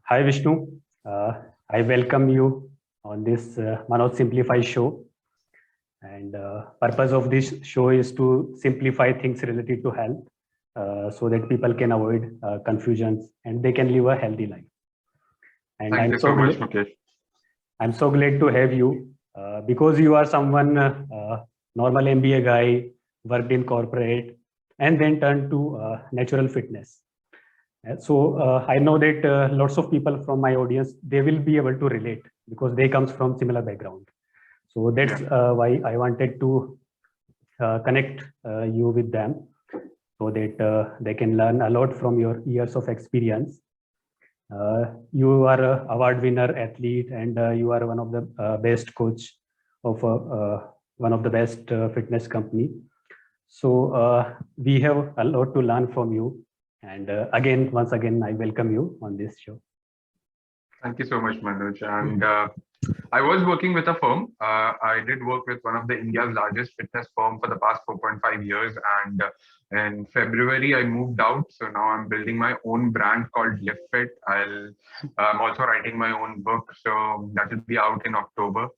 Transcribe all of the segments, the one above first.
Hi Vishnu, I welcome you on this Manoj Simplify show. And purpose of this show is to simplify things related to health, so that people can avoid confusions and they can live a healthy life. And Thank you so much, Mukesh. I'm so glad to have you because you are someone normal MBA guy, worked in corporate, and then turned to natural fitness. So I know that lots of people from my audience, they will be able to relate because they comes from similar background. So that's why I wanted to connect you with them so that they can learn a lot from your years of experience. You are a award winner athlete and you are one of the best coach of one of the best fitness company. So we have a lot to learn from you. And once again, I welcome you on this show. Thank you so much, Manoj. And I was working with a firm. I did work with one of the India's largest fitness firm for the past 4.5 years. And in February, I moved out. So now I'm building my own brand called LiftFit. I'm also writing my own book. So that will be out in October.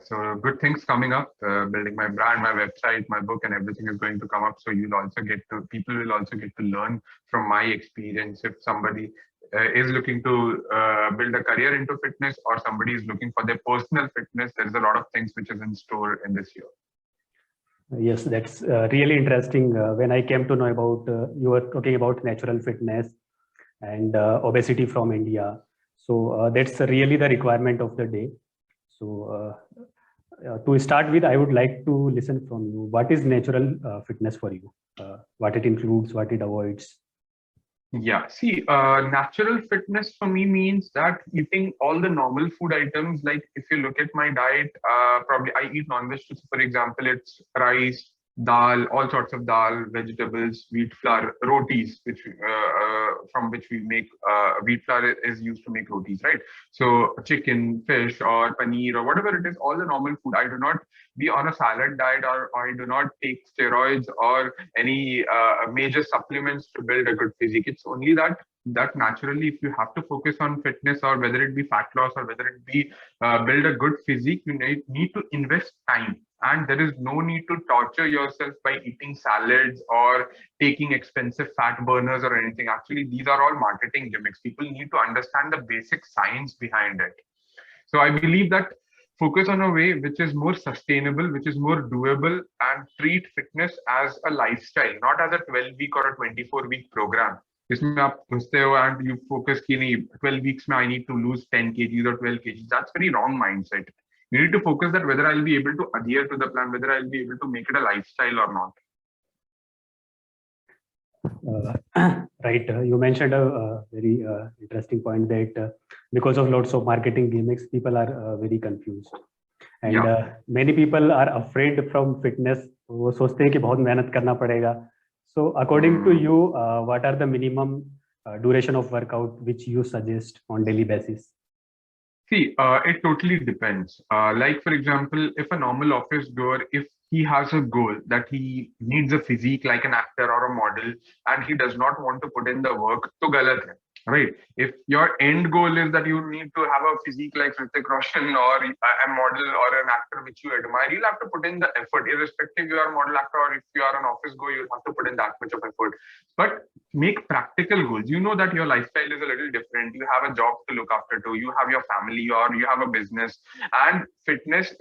So good things coming up, building my brand, my website, my book, and everything is going to come up. So people will also get to learn from my experience. If somebody is looking to build a career into fitness or somebody is looking for their personal fitness, there's a lot of things which is in store in this year. Yes, that's really interesting. When I came to know about, you were talking about natural fitness and obesity from India. So that's really the requirement of the day. So to start with, I would like to listen from you. What is natural fitness for you? What it includes, what it avoids? Yeah, see, natural fitness for me means that eating all the normal food items. Like if you look at my diet, probably I eat non-veg. So for example, it's rice, dal, all sorts of dal, vegetables, wheat flour, rotis, which from which we make wheat flour is used to make rotis, right? So chicken, fish, or paneer, or whatever it is, all the normal food. I do not be on a salad diet, or I do not take steroids or any major supplements to build a good physique. It's only that naturally, if you have to focus on fitness, or whether it be fat loss, or whether it be build a good physique, you need to invest time. And there is no need to torture yourself by eating salads or taking expensive fat burners or anything. Actually, these are all marketing gimmicks. People need to understand the basic science behind it. So I believe that focus on a way which is more sustainable, which is more doable, and treat fitness as a lifestyle, not as a 12-week or a 24-week program. जिसमें आप घुसते हो and you focus कि नहीं 12 weeks में I need to lose 10 kgs or 12 kgs. That's very wrong mindset. You need to focus that whether I'll be able to adhere to the plan, whether I'll be able to make it a lifestyle or not. Right. You mentioned a very interesting point that because of lots of marketing gimmicks, people are very confused. And many people are afraid from fitness. वो सोचते हैं कि बहुत मेहनत करना पड़ेगा. So according to you, what are the minimum duration of workout which you suggest on daily basis? See, it totally depends. Like, for example, if a normal office goer, if he has a goal that he needs a physique like an actor or a model, and he does not want to put in the work, to galat hai, right? If your end goal is that you need to have a physique like Hrithik Roshan or a model or an actor which you admire, you'll have to put in the effort, irrespective you are a model actor or if you are an office goer, you'll have to put in that much of effort. But make practical goals. You know that your lifestyle is a little different. You have a job to look after too. You have your family or you have a business, and fitness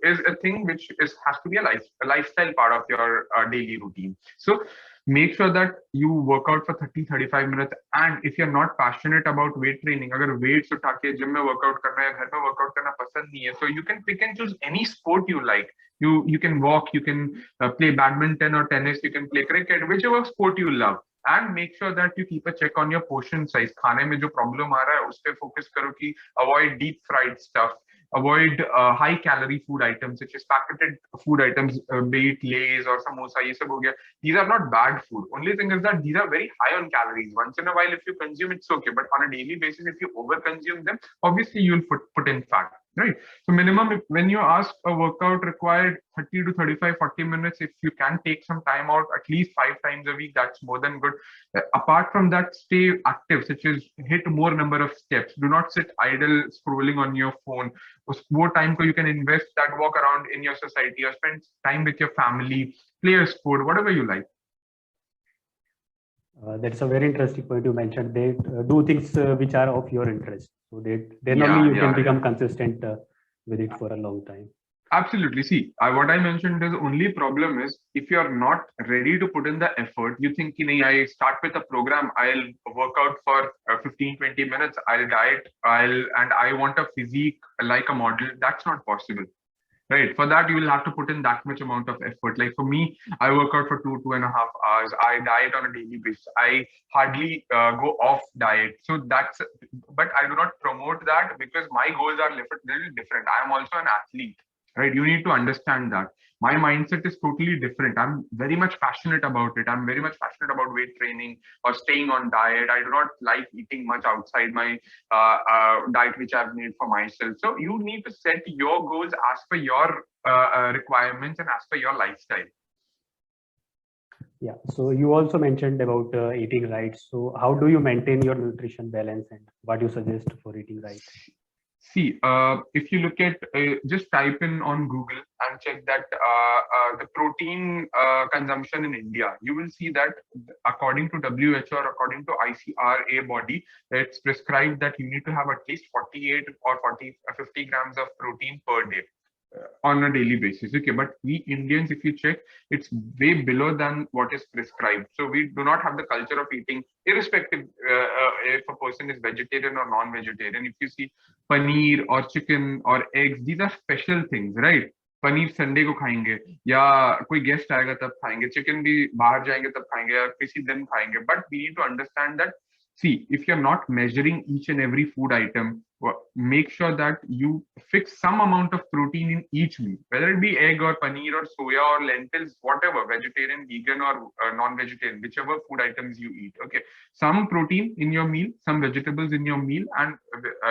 is a thing which has to be a lifestyle part of your daily routine. So make sure that you work out for 30-35 minutes. And if you're not passionate about weight training, अगर weights उठा के gym में workout करना है, घर में workout करना पसंद नहीं है, so you can pick and choose any sport you like. You can walk, you can play badminton or tennis, you can play cricket, whichever sport you love. And make sure that you keep a check on your portion size. खाने में जो problem आ रहा है उस पे focus करो कि avoid deep fried stuff, avoid high calorie food items such as packeted food items, be it Lays or samosa, ये सब हो गया. These are not bad food. Only thing is that these are very high on calories. Once in a while, if you consume, it's okay. But on a daily basis, if you overconsume them, obviously you'll put in fat. right? So minimum, when you ask a workout required 30 to 35, 40 minutes, if you can take some time out at least 5 times a week, that's more than good. Apart from that, stay active, such as hit more number of steps. Do not sit idle scrolling on your phone. More time you can invest that, walk around in your society or spend time with your family, play a sport, whatever you like. That's a very interesting point you mentioned. They do things which are of your interest, so then Yeah, only you yeah, can become consistent with it for a long time. absolutely. See, what I mentioned is, only problem is if you are not ready to put in the effort, you think, I start with a program, I'll work out for 15, 20 minutes, I'll diet, and I want a physique like a model. That's not possible. Right. For that, you will have to put in that much amount of effort. Like for me, I work out for 2.5 hours. I diet on a daily basis. I hardly go off diet. So but I do not promote that because my goals are little different. I am also an athlete, right? You need to understand that. My mindset is totally different. I'm very much passionate about it. I'm very much passionate about weight training or staying on diet. I do not like eating much outside my diet which I've made for myself. So you need to set your goals as per your requirements and as per your lifestyle. Yeah. So you also mentioned about eating right. So how do you maintain your nutrition balance, and what you suggest for eating right? See, if you look at, just type in on Google and check that the protein consumption in India, you will see that according to WHO or according to ICRA body, it's prescribed that you need to have at least 48 or 50 grams of protein per day on a daily basis. Okay, but we Indians, if you check, it's way below than what is prescribed. So we do not have the culture of eating, irrespective if a person is vegetarian or non-vegetarian. If you see paneer or chicken or eggs, these are special things, right? Paneer Sunday को खाएंगे या कोई guest आएगा तब खाएंगे, chicken भी बाहर जाएंगे तब खाएंगे या किसी दिन खाएंगे. But we need to understand that, see, if you're not measuring each and every food item, make sure that you fix some amount of protein in each meal, whether it be egg or paneer or soya or lentils, whatever, vegetarian, vegan, or non-vegetarian, whichever food items you eat. Okay, some protein in your meal, some vegetables in your meal, and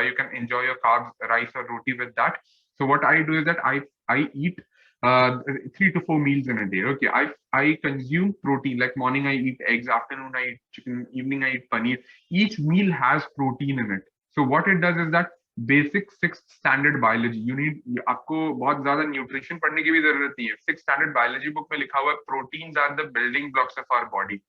you can enjoy your carbs, rice or roti with that. So what I do is that I eat 3 to 4 meals in a day. Okay, I consume protein. Like morning I eat eggs, afternoon I eat chicken, evening I eat paneer. Each meal has protein in it. So what it does is that basic 6th standard biology, you need, आपको बहुत ज़्यादा nutrition पढ़ने की भी ज़रूरत नहीं है. 6th standard biology book में लिखा हुआ है proteins are the building blocks of our body.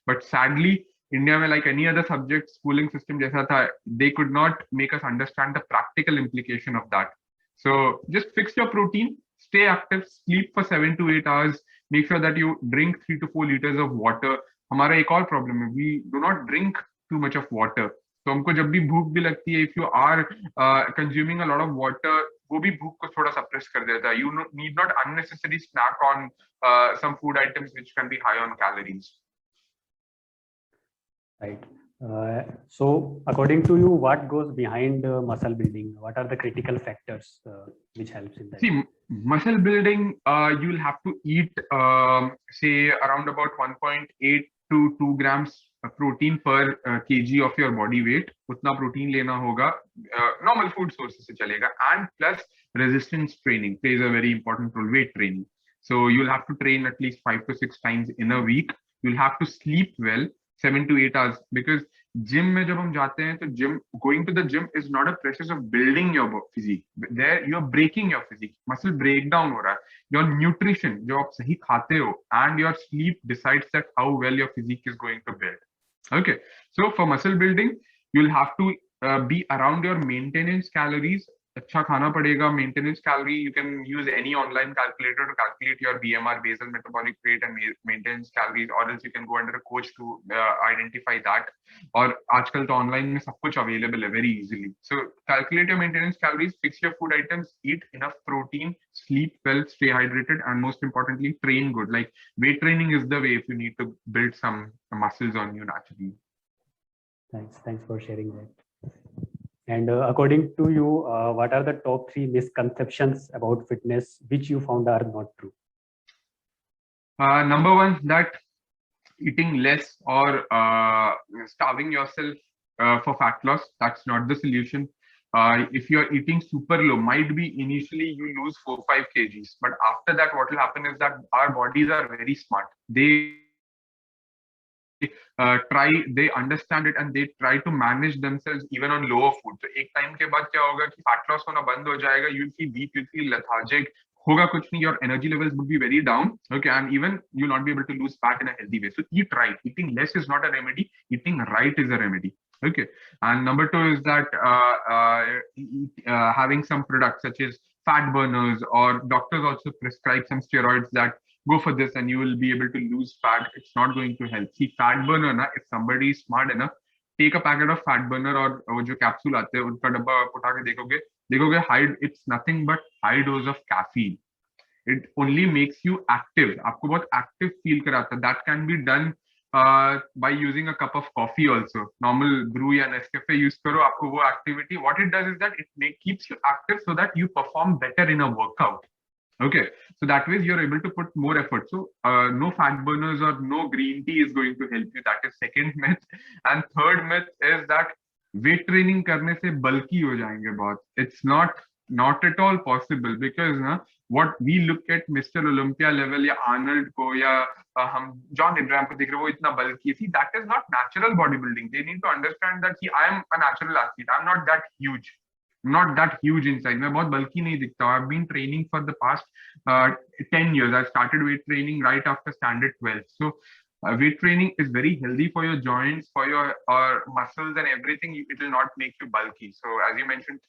But sadly, India में like any other subject, schooling system जैसा था, they could not make us understand the practical implication of that. So just fix your protein, stay active, sleep for 7 to 8 hours, make sure that you drink 3 to 4 liters of water. हमारा एक और problem है, we do not drink too much of water. तो हमको जब भी भूख भी लगती है, if you are consuming a lot of water, वो भी भूख को थोड़ा suppress कर देता है. You need not unnecessary snack on some food items which can be high on calories. Right. So according to you, what goes behind muscle building? What are the critical factors which helps in that? See, muscle building, you'll have to eat, say, around about 1.8 to 2 grams protein per kg of your body weight. उतना protein लेना होगा. Normal food sources से चलेगा. And plus resistance training plays a very important role, weight training. So you'll have to train at least 5 to 6 times in a week. You'll have to sleep well, 7 to 8 hours, because gym में जब हम जाते हैं तो going to the gym is not a process of building your physique. There you're breaking your physique. Muscle breakdown हो रहा है. Your nutrition जो आप सही खाते हो and your sleep decides that how well your physique is going to build. Okay, so for muscle building, you'll have to be around your maintenance calories. अच्छा खाना पड़ेगा. Maintenance calorie, you can use any online calculator to calculate your BMR, basal metabolic rate, and maintenance calories, or else you can go under a coach to identify that. और आजकल तो online में सब कुछ available है very easily. So calculate your maintenance calories, fix your food items, eat enough protein, sleep well, stay hydrated, and most importantly, train good. Like weight training is the way if you need to build some muscles on you naturally. Thanks for sharing that. And according to you, what are the top 3 misconceptions about fitness which you found are not true? Number one, that eating less or starving yourself for fat loss, that's not the solution. If you're eating super low, might be initially you lose 4-5 kgs, but after that, what will happen is that our bodies are very smart. They understand it and they try to manage themselves even on lower food. So एक time के बाद क्या होगा कि fat loss होना बंद हो जाएगा, you'll feel weak, you'll feel lethargic, होगा कुछ नहीं, your energy levels would be very down, okay, and even you'll not be able to lose fat in a healthy way. So eat right. Eating less is not a remedy, eating right is a remedy. Okay, and number two is that having some products such as fat burners, or doctors also prescribe some steroids that go for this and you will be able to lose fat. It's not going to help. See, fat burner, na, if somebody is smart enough, take a packet of fat burner और वो जो capsule आते हैं उनका डब्बा आप उठा के देखोगे high, it's nothing but high dose of caffeine. It only makes you active. आपको बहुत active feel कराता है. That can be done by using a cup of coffee also. Normal brew या Nescafe use करो, आपको वो activity. What it does is that it keeps you active so that you perform better in a workout. Okay, so that way you're able to put more effort. So no fat burners or no green tea is going to help you. That is second myth. And third myth is that weight training करने से bulky हो जाएंगे बहुत. It's not at all possible, because what we look at Mr. Olympia level या Arnold को या हम John Abraham को देख रहे हैं, वो इतना bulky. See, that is not natural bodybuilding. They need to understand that I am a natural athlete. I'm not that huge. Not that huge inside. मैं बहुत bulky नहीं दिखता. I've been training for the past 10 years. I started weight training right after standard 12. So weight training is very healthy for your joints, for your muscles and everything. It will not make you bulky. So as you mentioned,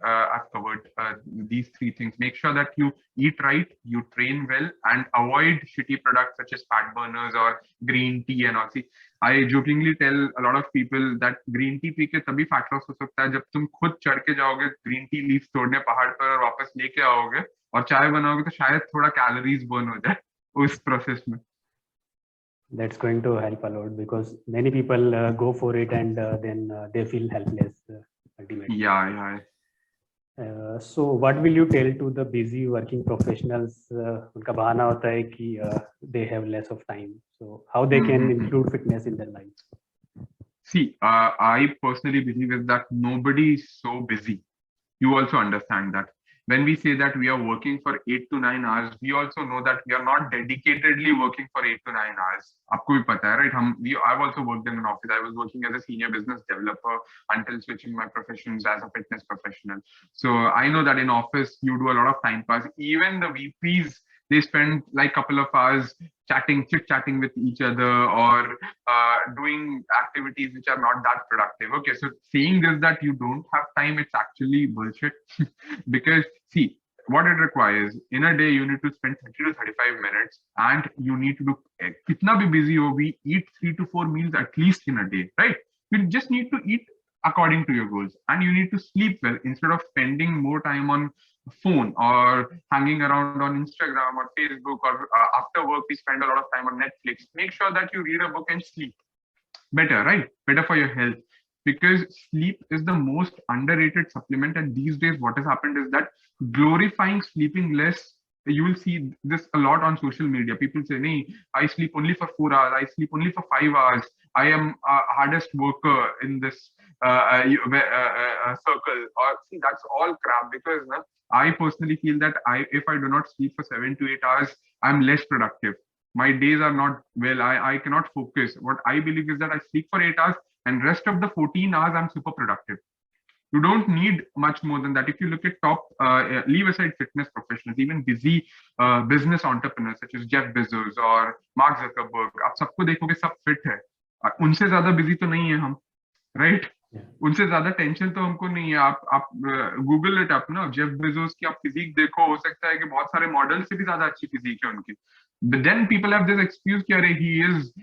I've covered these three things. Make sure that you eat right, you train well, and avoid shitty products such as fat burners or green tea and all. See, I jokingly tell a lot of people that green tea P के तभी fat loss हो सकता है जब तुम खुद चढ़ के जाओगे green tea leaves तोड़ने पहाड़ पर और वापस लेके आओगे और चाय बनाओगे तो शायद थोड़ा calories burn हो जाए उस process में. That's going to help a lot, because many people go for it and then they feel helpless ultimately. Yeah. So what will you tell to the busy working professionals? उनका बहाना होता है कि they have less of time. So how they can include fitness in their life? See, I personally believe is that nobody is so busy. You also understand that. When we say that we are working for 8 to 9 hours, we also know that we are not dedicatedly working for 8 to 9 hours. आपको भी पता है, right? I've also worked in an office. I was working as a senior business developer until switching my professions as a fitness professional. So I know that in office you do a lot of time pass. Even the VPs, they spend like a couple of hours chit-chatting with each other, or doing activities which are not that productive. Okay, so saying this that you don't have time, it's actually bullshit. Because see, what it requires, in a day you need to spend 30 to 35 minutes, and you need to do kitna bhi busy ho, we eat 3 to 4 meals at least in a day, right? You just need to eat according to your goals, and you need to sleep well instead of spending more time on phone or hanging around on Instagram or Facebook, or after work we spend a lot of time on Netflix. Make sure that you read a book and sleep better, right? Better for your health, because sleep is the most underrated supplement. And these days what has happened is that glorifying sleeping less, you will see this a lot on social media. People say, "Nee, I sleep only for 4 hours, I sleep only for 5 hours, I am hardest worker in this circle." Or see, that's all crap, because I personally feel that if I do not sleep for 7 to 8 hours, I'm less productive. My days are not well. I cannot focus. What I believe is that I sleep for 8 hours, and rest of the 14 hours I'm super productive. You don't need much more than that. If you look at top, leave aside fitness professionals, even busy business entrepreneurs such as Jeff Bezos or Mark Zuckerberg, आप सबको देखोगे सब fit है. उनसे ज़्यादा busy तो नहीं है हम, right? उनसे ज्यादा टेंशन तो हमको नहीं है. आप गूगल इट अप ना, जेफ बेजोस की आप फिजिक देखो, हो सकता है कि बहुत सारे मॉडल से भी ज्यादा अच्छी फिजिक है उनकी. But then people have this excuse कि अरे he is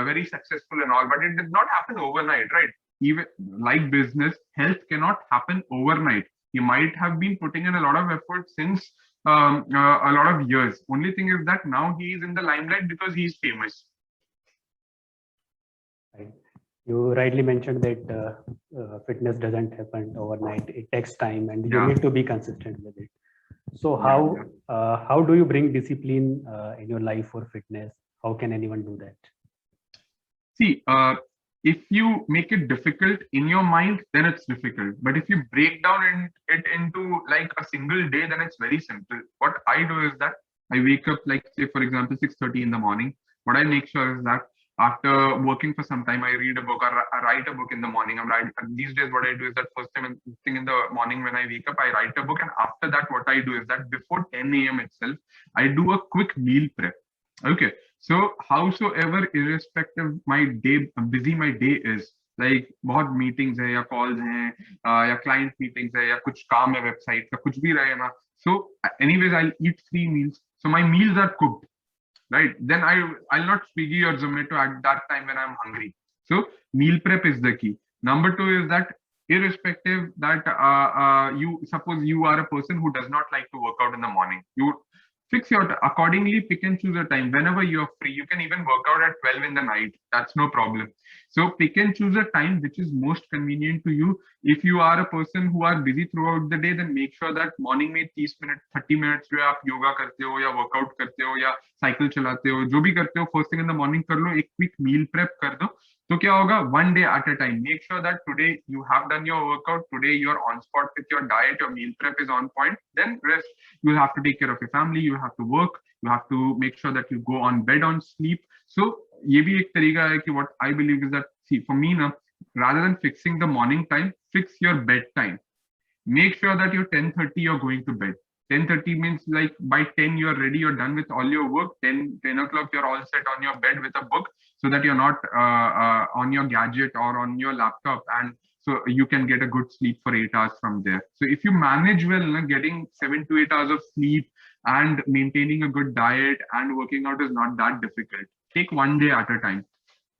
very successful and all, but it did not happen overnight, right? Even like business, health cannot happen overnight. He might have been putting in a lot of effort since a lot of years. Only thing is that now he is in the limelight because he is famous. Right. You rightly mentioned that fitness doesn't happen overnight. It takes time, and you need to be consistent with it. So how do you bring discipline in your life for fitness? How can anyone do that? See, if you make it difficult in your mind, then it's difficult. But if you break down it into like a single day, then it's very simple. What I do is that I wake up, like say for example 6:30 in the morning. What I make sure is that after working for some time, I read a book or I write a book in the morning. These days what I do is that first thing in the morning when I wake up, I write a book, and after that what I do is that before 10 a.m. itself, I do a quick meal prep. Okay, so howsoever irrespective my day busy my day is, like बहुत meetings है या calls हैं या client meetings है या कुछ काम है website का कुछ भी रहे ना, so anyways I'll eat 3 meals, so my meals are cooked, right? Then I'll not Swiggy or Zomato at that time when I'm hungry. So meal prep is the key. Number 2 is that irrespective that you suppose you are a person who does not like to work out in the morning, you fix your accordingly, pick and choose a time whenever you're free. You can even work out at 12 in the night, that's no problem. So pick and choose a time which is most convenient to you. If you are a person who are busy throughout the day, then make sure that morning में 30 minutes 30 minutes जो है आप योगा करते हो या workout करते हो या साइकिल चलाते हो, जो भी करते हो first thing in the morning कर लो, एक क्विक मील प्रेप कर दो. तो क्या होगा, one day at a time. Make sure that today you have done your workout, today you're on spot with your diet, your meal prep is on point. Then rest, you'll have to take care of your family, you have to work, you have to make sure that you go on bed on sleep. So ये भी एक तरीका है कि what I believe is that, see, for me ना, rather than fixing the morning time, fix your bed time. Make sure that you're 10:30 you're going to bed. 10:30 means like by 10 you're ready, you're done with all your work. 10 o'clock you're all set on your bed with a book, so that you're not on your gadget or on your laptop, and so you can get a good sleep for 8 hours from there. So if you manage well, getting 7 to 8 hours of sleep and maintaining a good diet and working out is not that difficult. Take one day at a time.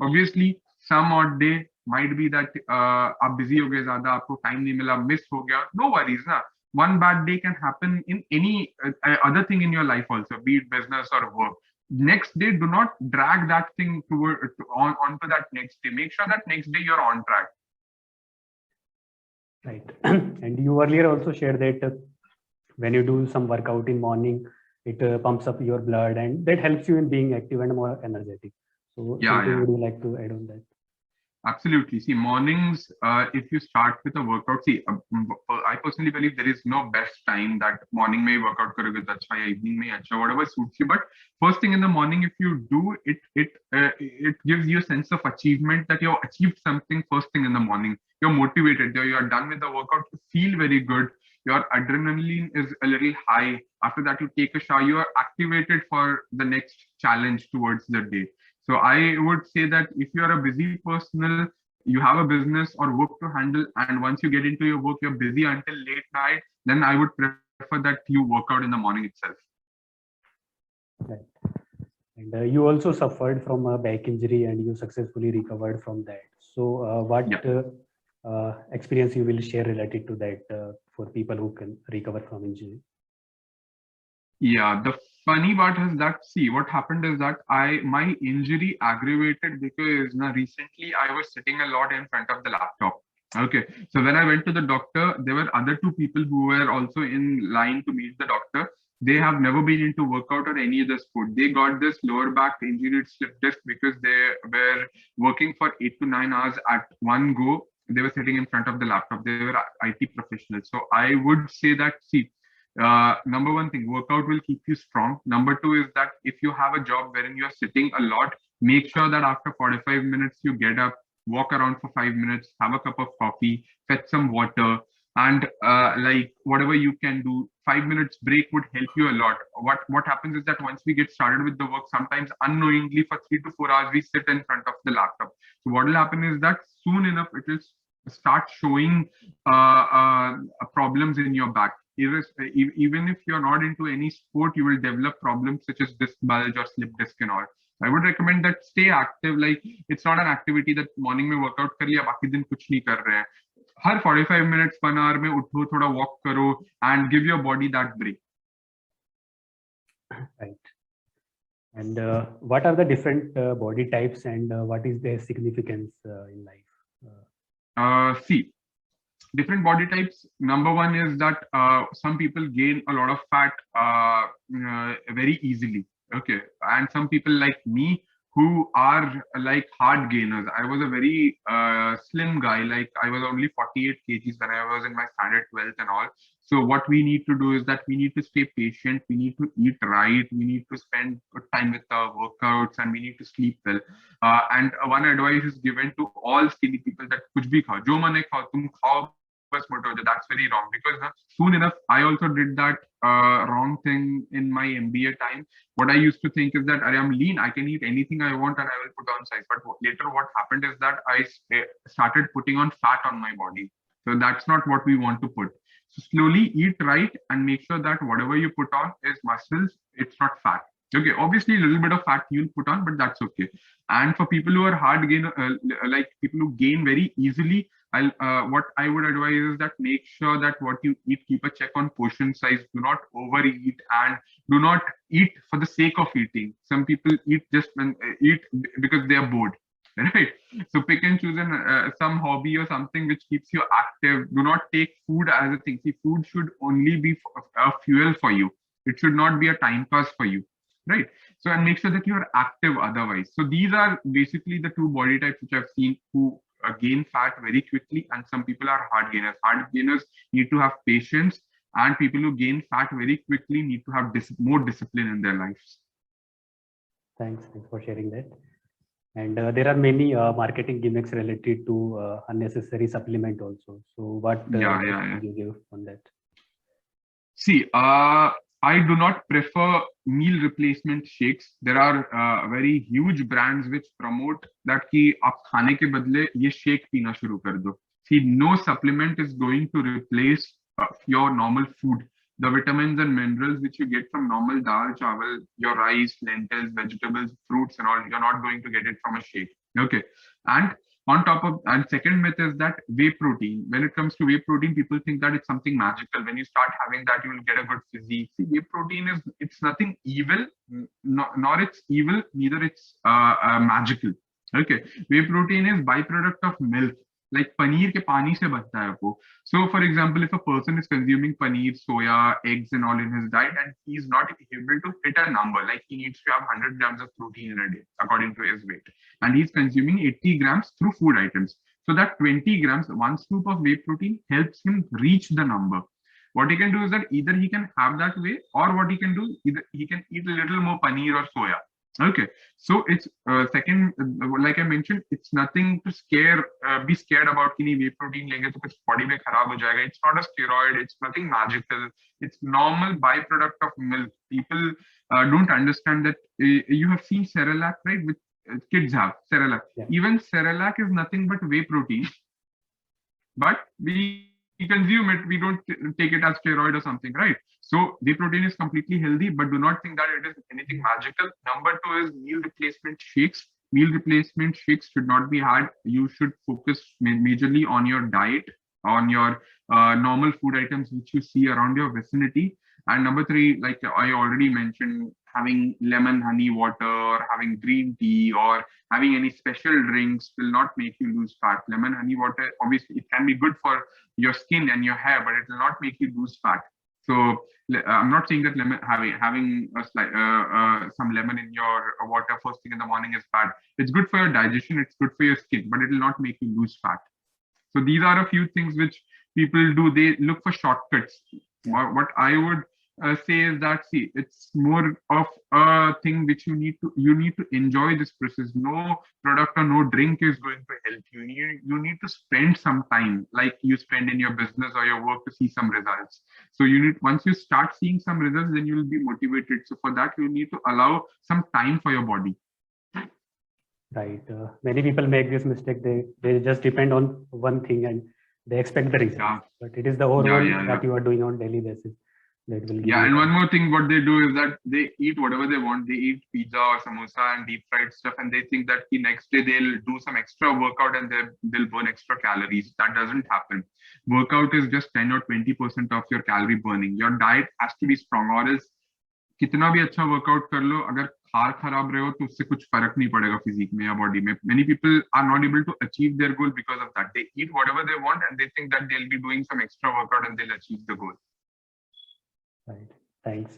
Obviously some odd day might be that आप busy हो गए ज़्यादा, आपको time नहीं मिला, miss हो गया, no worries ना. One bad day can happen in any other thing in your life also, be it business or work. Next day, do not drag that thing onto that next day. Make sure that next day you're on track. Right. And you earlier also shared that when you do some workout in morning, it pumps up your blood, and that helps you in being active and more energetic. So something would you like to add on that? Absolutely. See, mornings, if you start with a workout, see, I personally believe there is no best time that morning may workout karoge to acha, evening may acha, whatever suits you. But first thing in the morning, if you do it, it gives you a sense of achievement that you've achieved something first thing in the morning. You're motivated, you're done with the workout, you feel very good. Your adrenaline is a little high. After that, you take a shower, you are activated for the next challenge towards the day. So I would say that if you are a busy person, you have a business or work to handle, and once you get into your work, you're busy until late night, then I would prefer that you work out in the morning itself. Right. And you also suffered from a back injury and you successfully recovered from that. So what experience you will share related to that for people who can recover from injury? Yeah, the funny part is that, see, what happened is that my injury aggravated because recently I was sitting a lot in front of the laptop. Okay, so when I went to the doctor, there were other 2 people who were also in line to meet the doctor. They have never been into workout or any other sport. They got this lower back injury, slip disc, because they were working for 8 to 9 hours at one go. They were sitting in front of the laptop. They were IT professionals. So I would say that, see, number one thing, workout will keep you strong. Number 2 is that if you have a job wherein you're sitting a lot, make sure that after 45 minutes you get up, walk around for 5 minutes, have a cup of coffee, fetch some water, and like whatever you can do. 5 minutes break would help you a lot. What happens is that once we get started with the work, sometimes unknowingly for 3 to 4 hours we sit in front of the laptop. So what will happen is that soon enough it will start showing problems in your back. Even if you're not into any sport, you will develop problems such as disc bulge or slip disc and all. I would recommend that stay active. Like, it's not an activity that morning mein workout kar liya, baki din kuch nahi kar rahe hain. Har 45 minutes, 1 hour mein utho, thoda walk karo, and give your body that break. Right. And what are the different body types, and what is their significance in life? See, different body types. Number one is that some people gain a lot of fat very easily. Okay, and some people like me who are like hard gainers. I was a very slim guy, like I was only 48 kgs when I was in my standard 12th and all. So what we need to do is that we need to stay patient, we need to eat right, we need to spend good time with our workouts, and we need to sleep well. And one advice is given to all skinny people that kuch bhi khao, jo mane khao, tum khao, bas mote ho jao. That's very wrong, because soon enough, I also did that wrong thing in my MBA time. What I used to think is that I'm lean, I can eat anything I want and I will put on size. But later what happened is that I started putting on fat on my body. So that's not what we want to put. So slowly eat right and make sure that whatever you put on is muscles, it's not fat. Okay, obviously a little bit of fat you'll put on, but that's okay. And for people who are hard gain, like people who gain very easily, what I would advise is that make sure that what you eat, keep a check on portion size. Do not overeat, and do not eat for the sake of eating. Some people eat just eat because they are bored, right? So pick and choose some hobby or something which keeps you active. Do not take food as a thing. See, food should only be a fuel for you. It should not be a time pass for you, right? So, and make sure that you are active otherwise. So these are basically the two body types which I've seen who gain fat very quickly, and some people are hard gainers. Hard gainers need to have patience, and people who gain fat very quickly need to have more discipline in their lives. Thanks for sharing that. And there are many marketing gimmicks related to unnecessary supplement also. So what you give on that? See, I do not prefer meal replacement shakes. There are very huge brands which promote that ki aap khane ke badle ye shake peena shuru kar do. See, no supplement is going to replace your normal food. The vitamins and minerals which you get from normal dal, chawal, your rice, lentils, vegetables, fruits and all, you're not going to get it from a shake. Okay. And on top of, and second myth is that whey protein. When it comes to whey protein, people think that it's something magical. When you start having that, you will get a good physique. See, whey protein it's nothing evil, nor it's evil, neither it's magical. Okay. Whey protein is byproduct of milk. Like paneer ke pani se banta hai wo. So for example, if a person is consuming paneer, soya, eggs and all in his diet, and he's not able to hit a number, like he needs to have 100 grams of protein in a day according to his weight, and he's consuming 80 grams through food items. So that 20 grams, one scoop of whey protein helps him reach the number. What he can do is that either he can have that way, or what he can do, either he can eat a little more paneer or soya. Okay, so it's second, like I mentioned, it's nothing to be scared about. Ki whey protein lenge to kuch body mein kharab ho jayega. It's not a steroid. It's nothing magical. It's normal byproduct of milk. People don't understand that. You have seen Cerelac, right? With kids have Cerelac. Yeah. Even Cerelac is nothing but whey protein, but we consume it. We don't take it as steroid or something, right? So whey protein is completely healthy, but do not think that it is anything magical. Number two is meal replacement shakes. Meal replacement shakes should not be had. You should focus majorly on your diet, on your normal food items which you see around your vicinity. And number three, like I already mentioned, having lemon honey water or having green tea or having any special drinks will not make you lose fat. Lemon honey water, obviously, it can be good for your skin and your hair, but it will not make you lose fat. So I'm not saying that having some lemon in your water first thing in the morning is bad. It's good for your digestion. It's good for your skin, but it will not make you lose fat. So these are a few things which people do. They look for shortcuts. What I would say is that, see, it's more of a thing which you need to enjoy this process. No product or no drink is going to help you. You need to spend some time, like you spend in your business or your work, to see some results. So once you start seeing some results, then you will be motivated. So for that, you need to allow some time for your body. Right. Many people make this mistake. They just depend on one thing and they expect the results. Yeah. But it is the overall that you are doing on daily basis. And one more thing, what they do is that they eat whatever they want. They eat pizza or samosa and deep fried stuff, and they think that the next day they'll do some extra workout and they'll burn extra calories. That doesn't happen. Workout is just 10 or 20% of your calorie burning. Your diet has to be strong, or else कितना भी अच्छा workout कर लो, अगर खार खराब रहे हो तो उससे कुछ फर्क नहीं पड़ेगा फिजिक में या बॉडी में. Many people are not able to achieve their goal because of that. They eat whatever they want and they think that they'll be doing some extra workout and they'll achieve the goal. Right. Thanks.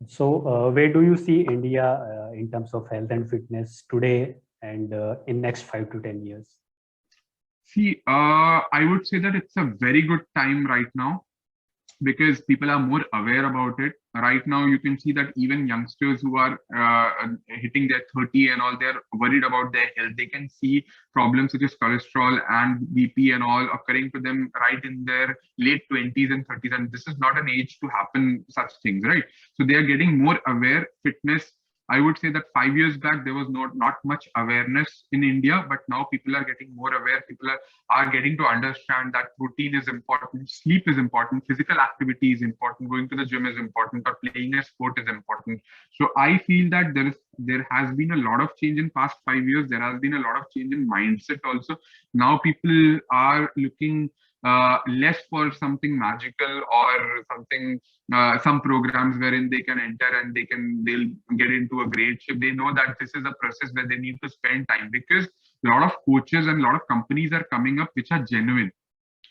So, where do you see India in terms of health and fitness today and in next 5 to 10 years? See, I would say that it's a very good time right now because people are more aware about it. Right now, you can see that even youngsters who are hitting their 30 and all, they're worried about their health. They can see problems such as cholesterol and BP and all occurring to them right in their late 20s and 30s. And this is not an age to happen such things, right? So they are getting more aware. Fitness, I would say that 5 years back, there was not much awareness in India, but now people are getting more aware. People are getting to understand that routine is important, sleep is important, physical activity is important, going to the gym is important, or playing a sport is important. So I feel that there has been a lot of change in past 5 years. There has been a lot of change in mindset also. Now people are looking less for something magical or something, some programs wherein they can enter and they'll get into a great shape. They know that this is a process where they need to spend time, because a lot of coaches and a lot of companies are coming up which are genuine.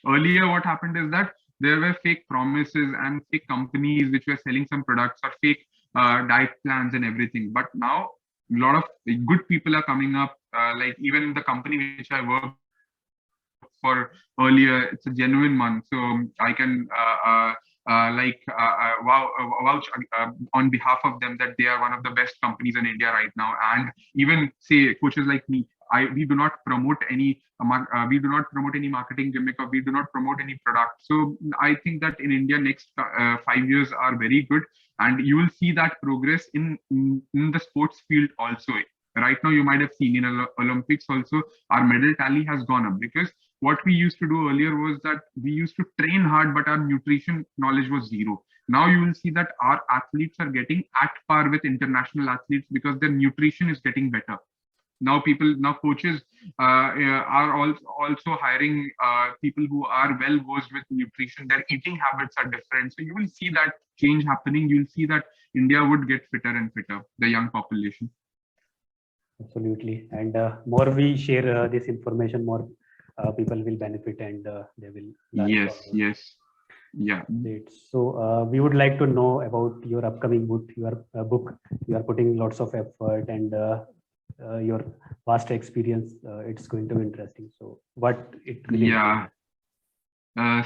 Earlier, what happened is that there were fake promises and fake companies which were selling some products or fake diet plans and everything. But now a lot of good people are coming up. Like even the company which I worked for earlier, it's a genuine one. So I can vouch on behalf of them that they are one of the best companies in India right now. And even say coaches like me, we do not promote any marketing gimmick, or we do not promote any product. So I think that in India, next 5 years are very good, and you will see that progress in the sports field also. Right now, you might have seen in Olympics also, our medal tally has gone up, because what we used to do earlier was that we used to train hard, but our nutrition knowledge was zero. Now you will see that our athletes are getting at par with international athletes because their nutrition is getting better. Now coaches are also hiring people who are well versed with nutrition. Their eating habits are different. So you will see that change happening. You'll see that India would get fitter and fitter, the young population. Absolutely. And more we share this information, more people will benefit, and they will learn. Yes. Yeah. Great. So we would like to know about your upcoming book. You are putting lots of effort, and your past experience. It's going to be interesting. So what it really? Yeah.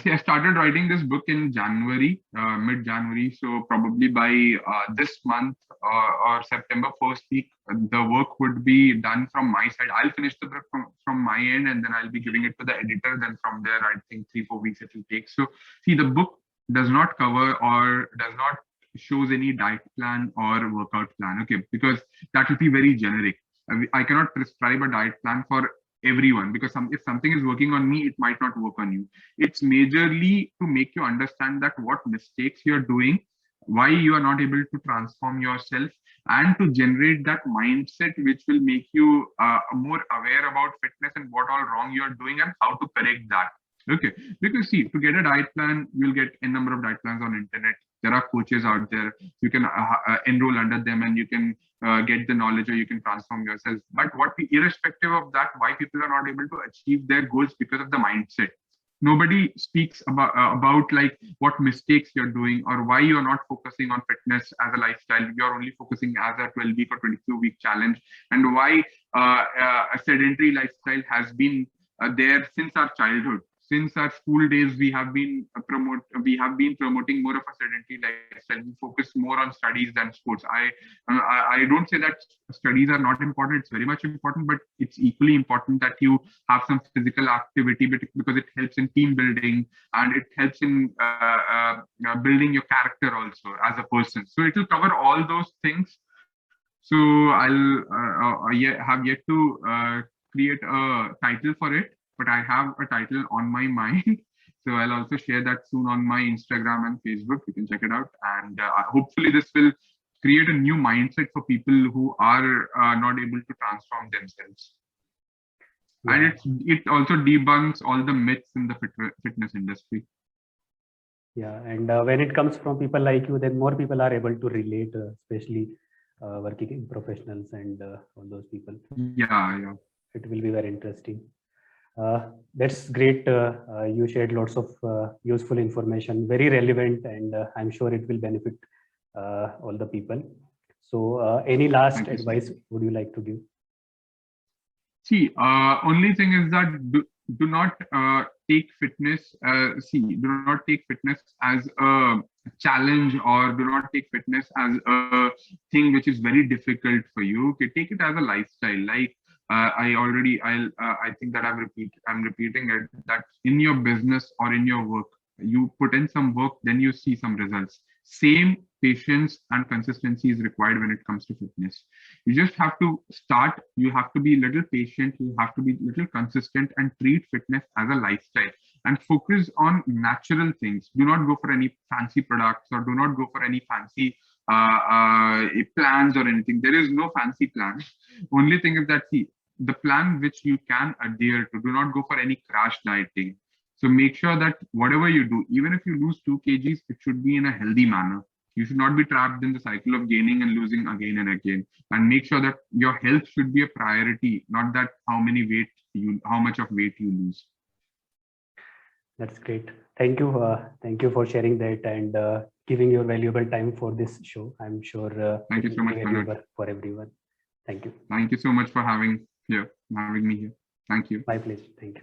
See, I started writing this book in January, mid-January. So probably by this month or September first week, the work would be done from my side. I'll finish the book from my end, and then I'll be giving it to the editor. Then from there, I think 3-4 weeks it will take. So see, the book does not cover or does not shows any diet plan or workout plan. Okay, because that will be very generic. I cannot prescribe a diet plan for everyone, because if something is working on me, it might not work on you. It's majorly to make you understand that what mistakes you're doing, why you are not able to transform yourself, and to generate that mindset which will make you more aware about fitness and what all wrong you're doing and how to correct that. Okay, because see, to get a diet plan, you'll get a number of diet plans on internet. There are coaches out there. You can enroll under them, and you can get the knowledge, or you can transform yourself. But irrespective of that, why people are not able to achieve their goals? Because of the mindset. Nobody speaks about like what mistakes you're doing, or why you're not focusing on fitness as a lifestyle. You're only focusing as a 12-week or 22-week challenge, and why a sedentary lifestyle has been there since our childhood. Since our school days, we have been promoting more of a sedentary lifestyle. We focus more on studies than sports. I don't say that studies are not important. It's very much important, but it's equally important that you have some physical activity, because it helps in team building, and it helps in building your character also as a person. So it will cover all those things. So I'll have yet to create a title for it, but I have a title on my mind. So I'll also share that soon on my Instagram and Facebook. You can check it out. And hopefully this will create a new mindset for people who are not able to transform themselves. Yeah. And it also debunks all the myths in the fitness industry. Yeah, and when it comes from people like you, then more people are able to relate, especially working professionals and all those people. Yeah. It will be very interesting. That's great. You shared lots of useful information, very relevant, and I'm sure it will benefit all the people. So any last Thank you, sir. advice would you like to give? See, only thing is that do not take fitness. Do not take fitness as a challenge, or do not take fitness as a thing which is very difficult for you. Okay, take it as a lifestyle. Like I think that I'm repeating it, that in your business or in your work, you put in some work, then you see some results. Same patience and consistency is required when it comes to fitness. You just have to start. You have to be a little patient. You have to be a little consistent and treat fitness as a lifestyle and focus on natural things. Do not go for any fancy products, or do not go for any fancy plans or anything. There is no fancy plan. Only thing is that, see, the plan which you can adhere to. Do not go for any crash dieting. So make sure that whatever you do, even if you lose 2 kgs, it should be in a healthy manner. You should not be trapped in the cycle of gaining and losing again and again. And make sure that your health should be a priority, not that how much of weight you lose. That's great. Thank you. Thank you for sharing that and giving your valuable time for this show. I'm sure Thank you so much, valuable for everyone. Thank you. Thank you so much for having me here. Thank you. My pleasure. Thank you.